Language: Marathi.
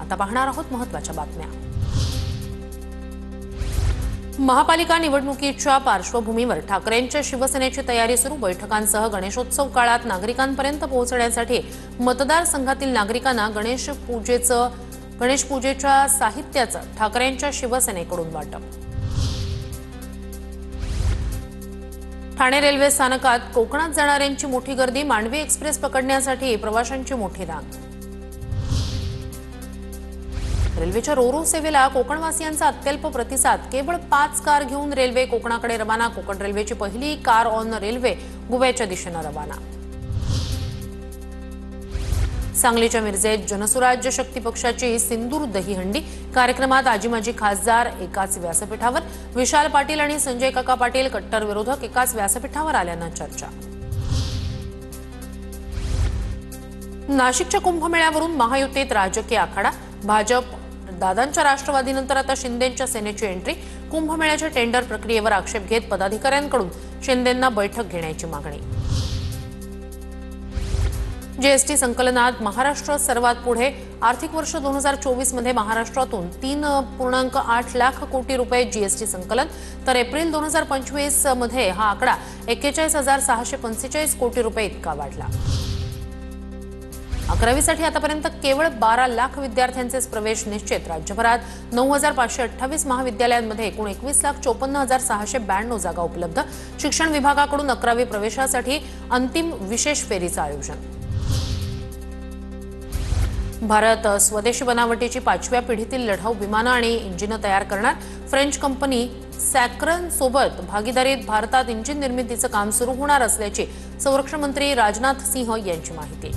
आता पाहणार आहोत महत्त्वाच्या बातम्या। महापालिका निवडणुकीच्या पार्श्वभूमीवर ठाकरेंच्या शिवसेनेची तयारी सुरू। बैठकांसह गणेशोत्सव काळात नागरिकांपर्यंत पोहोचण्यासाठी मतदारसंघातील नागरिकांना गणेश पूजेच्या साहित्याचं ठाकरेंच्या शिवसेनेकडून वाटप। ठाणे रेल्वे स्थानकात कोकणात जाणाऱ्यांची मोठी गर्दी। मांडवी एक्सप्रेस पकडण्यासाठी प्रवाशांची मोठी रांग। रेल्वेच्या रोरो सेवेला कोकणवासियांचा अत्यल्प प्रतिसाद। केवळ 5 कार घेऊन रेल्वे कोकणाकडे रवाना। कोकण रेल्वेची पहिली कार ऑन रेल्वे गोव्याच्या दिशेने रवाना। सांगलीच्या मिरजेत जनसुराज्य शक्ती पक्षाची सिंदूर दहीहंडी कार्यक्रमात आजी माजी खासदार एकाच व्यासपीठावर। विशाल पाटील आणि संजय काका पाटील कट्टर विरोधक एकाच व्यासपीठावर आल्यानं चर्चा। नाशिकच्या कुंभमेळ्यावरून महायुतीत राजकीय आखाडा। भाजप दादांच्या राष्ट्रवादीनंतर आता शिंदेंच्या सेनेची एंट्री। कुंभमेळ्याच्या टेंडर प्रक्रियेवर आक्षेप घेत पदाधिकाऱ्यांकडून शिंदेंना बैठक घेण्याची मागणी। जीएसटी संकलनात महाराष्ट्र सर्वात पुढे। आर्थिक वर्ष 2024 मध्ये महाराष्ट्रातून 3.8 लाख कोटी रुपये जीएसटी संकलन, तर एप्रिल 2025 मध्ये हा आकडा 41,645 कोटी रुपये इतका वाढला। 11वीसाठी आतापर्यंत केवळ 12 लाख विद्यार्थ्यांचेच प्रवेश निश्चित। राज्यभरात 9,528 महाविद्यालयांमध्ये एकूण 21,54,692 जागा उपलब्ध। शिक्षण विभागाकडून 11वी प्रवेशासाठी अंतिम विशेष फेरीचं आयोजन। भारत स्वदेशी बनावटीची 5व्या पिढीतील लढाऊ विमानं आणि इंजिनं तयार करणार। फ्रेंच कंपनी सॅक्रन सोबत भागीदारीत भारतात इंजिन निर्मितीचं काम सुरू होणार असल्याची संरक्षण मंत्री राजनाथ सिंह यांची माहिती।